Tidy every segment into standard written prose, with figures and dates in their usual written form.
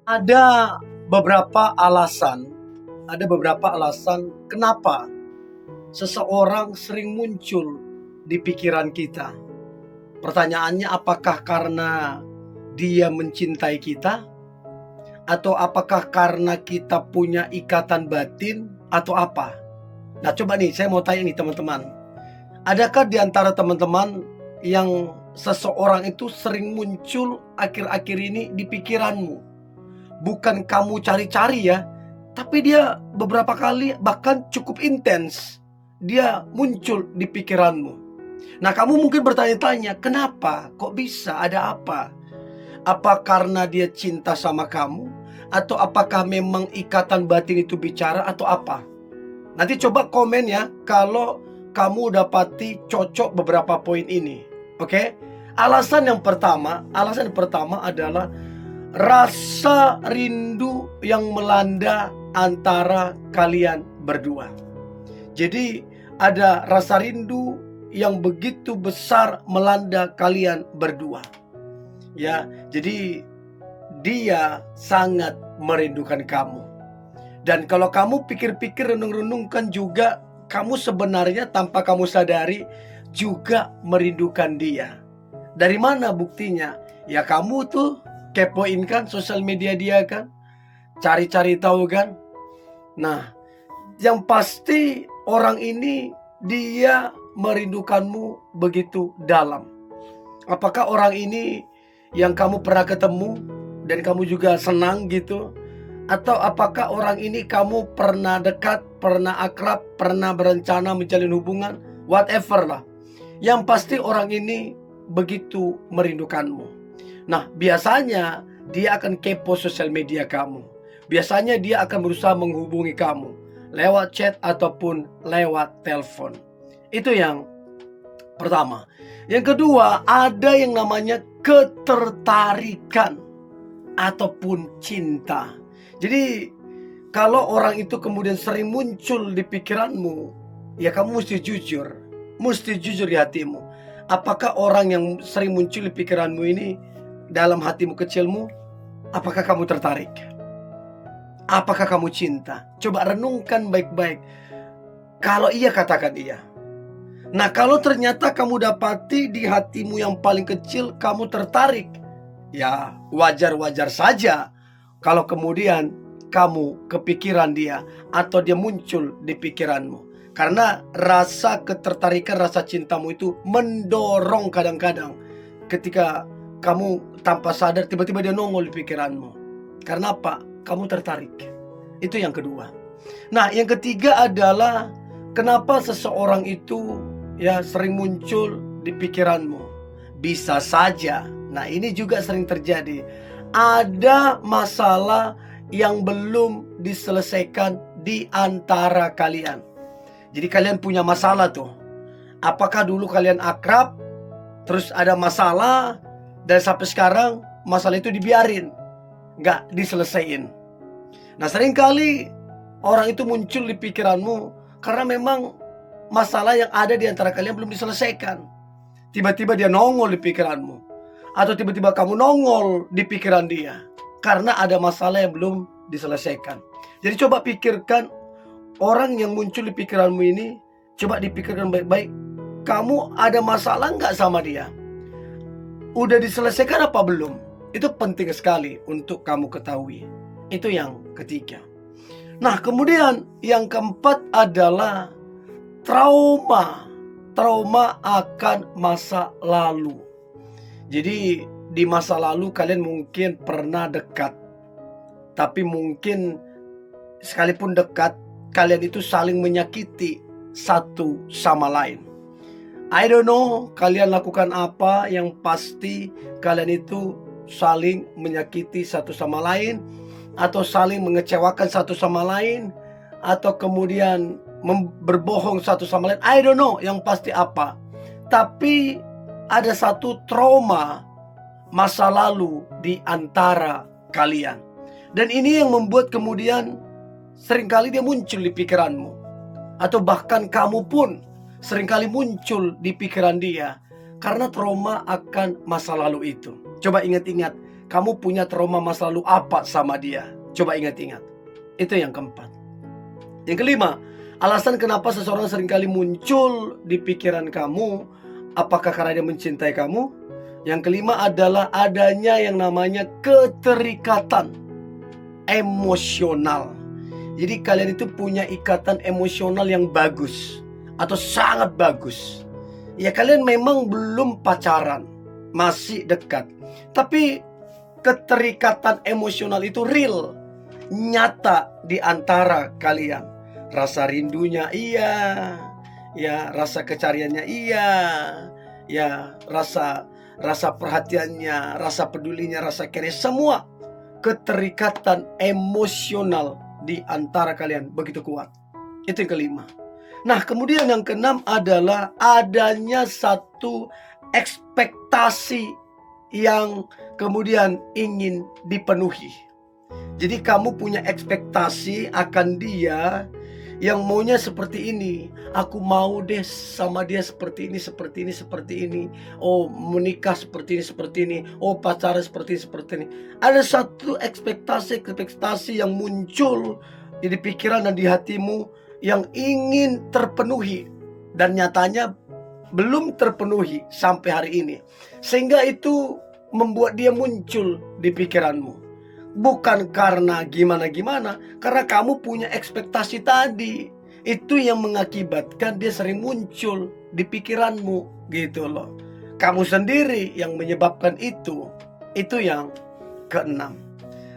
Ada beberapa alasan kenapa seseorang sering muncul di pikiran kita. Pertanyaannya, apakah karena dia mencintai kita, atau apakah karena kita punya ikatan batin, atau apa? Nah, coba nih, saya mau tanya nih teman-teman. Adakah di antara teman-teman yang seseorang itu sering muncul akhir-akhir ini di pikiranmu? Bukan kamu cari-cari ya, tapi dia beberapa kali bahkan cukup intens dia muncul di pikiranmu. Nah, kamu mungkin bertanya-tanya, kenapa? Kok bisa? Ada apa? Apa karena dia cinta sama kamu? Atau apakah memang ikatan batin itu bicara, atau apa? Nanti coba komen ya kalau kamu dapati cocok beberapa poin ini. Oke? Alasan yang pertama adalah rasa rindu yang melanda antara kalian berdua. Jadi ada rasa rindu yang begitu besar melanda kalian berdua. Ya, jadi dia sangat merindukan kamu. Dan kalau kamu pikir-pikir, renung-renungkan juga, kamu sebenarnya tanpa kamu sadari juga merindukan dia. Dari mana buktinya? Ya kamu tuh kepoin kan sosial media dia kan, cari-cari tahu kan. Nah, yang pasti orang ini dia merindukanmu begitu dalam. Apakah orang ini yang kamu pernah ketemu dan kamu juga senang gitu? Atau apakah orang ini kamu pernah dekat, pernah akrab, pernah berencana menjalin hubungan? Whatever lah. Yang pasti orang ini begitu merindukanmu. Nah, biasanya dia akan kepo sosial media kamu. Biasanya dia akan berusaha menghubungi kamu lewat chat ataupun lewat telepon. Itu yang pertama. Yang kedua, ada yang namanya ketertarikan ataupun cinta. Jadi kalau orang itu kemudian sering muncul di pikiranmu, ya kamu mesti jujur di hatimu. Apakah orang yang sering muncul di pikiranmu ini, dalam hatimu kecilmu, apakah kamu tertarik? Apakah kamu cinta? Coba renungkan baik-baik. Kalau iya, katakan iya. Nah, kalau ternyata kamu dapati di hatimu yang paling kecil kamu tertarik, ya wajar-wajar saja kalau kemudian kamu kepikiran dia atau dia muncul di pikiranmu. Karena rasa ketertarikan, rasa cintamu itu mendorong kadang-kadang ketika kamu tanpa sadar tiba-tiba dia nongol di pikiranmu. Karena apa? Kamu tertarik. Itu yang kedua. Nah, yang ketiga adalah kenapa seseorang itu ya sering muncul di pikiranmu. Bisa saja, nah ini juga sering terjadi, ada masalah yang belum diselesaikan di antara kalian. Jadi kalian punya masalah tuh. Apakah dulu kalian akrab, terus ada masalah, dan sampai sekarang masalah itu dibiarin, nggak diselesaikan. Nah, seringkali orang itu muncul di pikiranmu karena memang masalah yang ada di antara kalian belum diselesaikan. Tiba-tiba dia nongol di pikiranmu, atau tiba-tiba kamu nongol di pikiran dia karena ada masalah yang belum diselesaikan. Jadi coba pikirkan, orang yang muncul di pikiranmu ini, coba dipikirkan baik-baik. Kamu ada masalah nggak sama dia? Udah diselesaikan apa belum? Itu penting sekali untuk kamu ketahui. Itu yang ketiga. Nah, kemudian yang keempat adalah trauma akan masa lalu. Jadi di masa lalu kalian mungkin pernah dekat, tapi mungkin sekalipun dekat, kalian itu saling menyakiti satu sama lain. I don't know kalian lakukan apa, yang pasti kalian itu saling menyakiti satu sama lain, atau saling mengecewakan satu sama lain, atau kemudian berbohong satu sama lain. I don't know yang pasti apa. Tapi ada satu trauma masa lalu di antara kalian. Dan ini yang membuat kemudian seringkali dia muncul di pikiranmu. Atau bahkan kamu pun seringkali muncul di pikiran dia karena trauma akan masa lalu itu. Coba ingat-ingat, Kamu punya trauma masa lalu apa sama dia? Coba ingat-ingat. Itu yang keempat. Yang kelima, alasan kenapa seseorang seringkali muncul di pikiran kamu, apakah karena dia mencintai kamu? Yang kelima adalah adanya yang namanya keterikatan emosional. Jadi kalian itu punya ikatan emosional yang bagus atau sangat bagus. Ya, kalian memang belum pacaran, masih dekat, tapi keterikatan emosional itu real, nyata di antara kalian. Rasa rindunya iya, ya rasa kecariannya iya, ya rasa perhatiannya, rasa pedulinya, rasa care, semua keterikatan emosional di antara kalian begitu kuat. Itu yang kelima. Nah, kemudian yang keenam adalah adanya satu ekspektasi yang kemudian ingin dipenuhi. Jadi kamu punya ekspektasi akan dia yang maunya seperti ini. Aku mau deh sama dia seperti ini, seperti ini, seperti ini. Oh, menikah seperti ini. Oh, pacaran seperti ini. Ada satu ekspektasi yang muncul di pikiran dan di hatimu yang ingin terpenuhi, dan nyatanya belum terpenuhi sampai hari ini. Sehingga itu membuat dia muncul di pikiranmu. Bukan karena gimana-gimana, karena kamu punya ekspektasi tadi. Itu yang mengakibatkan dia sering muncul di pikiranmu, gitu loh. Kamu sendiri yang menyebabkan itu. Itu yang keenam.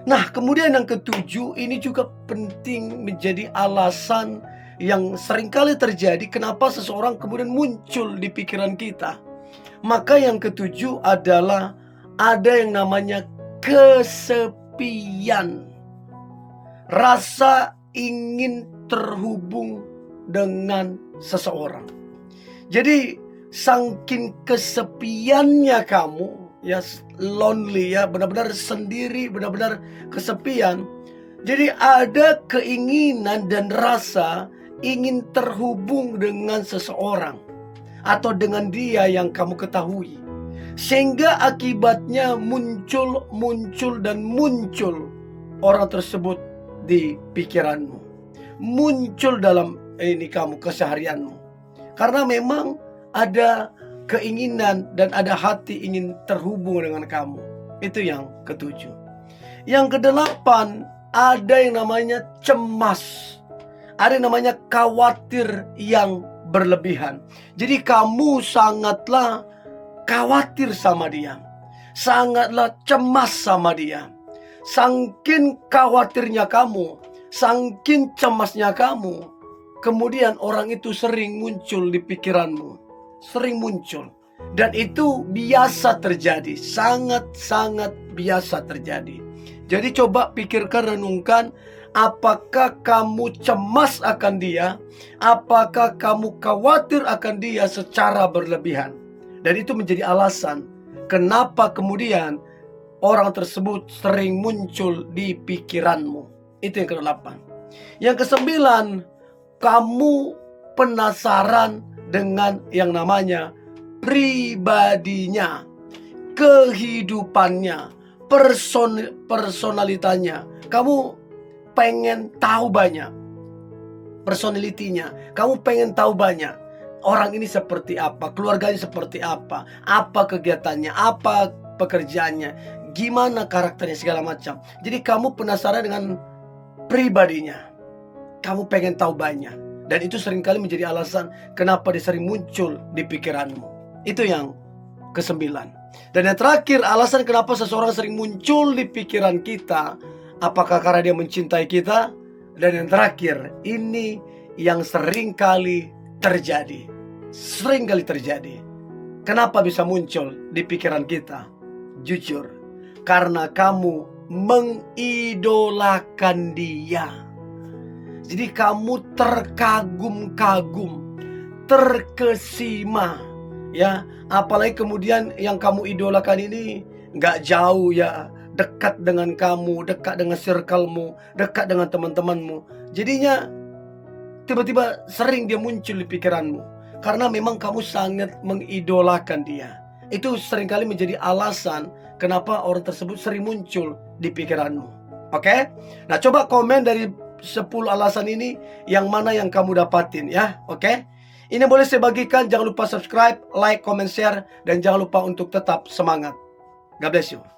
Nah, kemudian yang ketujuh, ini juga penting menjadi alasan yang seringkali terjadi kenapa seseorang kemudian muncul di pikiran kita. Maka yang ketujuh adalah ada yang namanya kesepian. Rasa ingin terhubung dengan seseorang. Jadi saking kesepiannya kamu, ya lonely, ya benar-benar sendiri, benar-benar kesepian. Jadi ada keinginan dan rasa ingin terhubung dengan seseorang atau dengan dia yang kamu ketahui, sehingga akibatnya muncul orang tersebut di pikiranmu, muncul dalam kamu keseharianmu, karena memang ada keinginan dan ada hati ingin terhubung dengan kamu. Itu yang ketujuh. Yang kedelapan, ada yang namanya cemas. Ada yang namanya khawatir yang berlebihan. Jadi kamu sangatlah khawatir sama dia, sangatlah cemas sama dia. Saking khawatirnya kamu, saking cemasnya kamu, kemudian orang itu sering muncul di pikiranmu. Sering muncul. Dan itu biasa terjadi. Sangat-sangat biasa terjadi. Jadi coba pikirkan, renungkan. Apakah kamu cemas akan dia? Apakah kamu khawatir akan dia secara berlebihan? Dan itu menjadi alasan kenapa kemudian orang tersebut sering muncul di pikiranmu. Itu yang ke-8. Yang ke-9, kamu penasaran dengan yang namanya pribadinya, kehidupannya, personalitanya. Kamu pengen tahu banyak personalitinya. Kamu pengen tahu banyak orang ini seperti apa, keluarganya seperti apa kegiatannya, apa pekerjaannya, gimana karakternya, segala macam. Jadi kamu penasaran dengan pribadinya. Kamu pengen tahu banyak. Dan itu seringkali menjadi alasan kenapa dia sering muncul di pikiranmu. Itu yang ke-9. Dan yang terakhir, alasan kenapa seseorang sering muncul di pikiran kita, apakah karena dia mencintai kita? Dan yang terakhir, ini yang seringkali terjadi. Seringkali terjadi. Kenapa bisa muncul di pikiran kita? Jujur, karena kamu mengidolakan dia. Jadi kamu terkagum-kagum, terkesima, ya. Apalagi kemudian yang kamu idolakan ini gak jauh, ya, dekat dengan kamu, dekat dengan circlemu, dekat dengan teman-temanmu. Jadinya tiba-tiba sering dia muncul di pikiranmu, karena memang kamu sangat mengidolakan dia. Itu seringkali menjadi alasan kenapa orang tersebut sering muncul di pikiranmu. Oke? Nah, coba komen dari 10 alasan ini yang mana yang kamu dapatin ya. Oke? Ini boleh saya bagikan. Jangan lupa subscribe, like, comment, share, dan jangan lupa untuk tetap semangat. God bless you.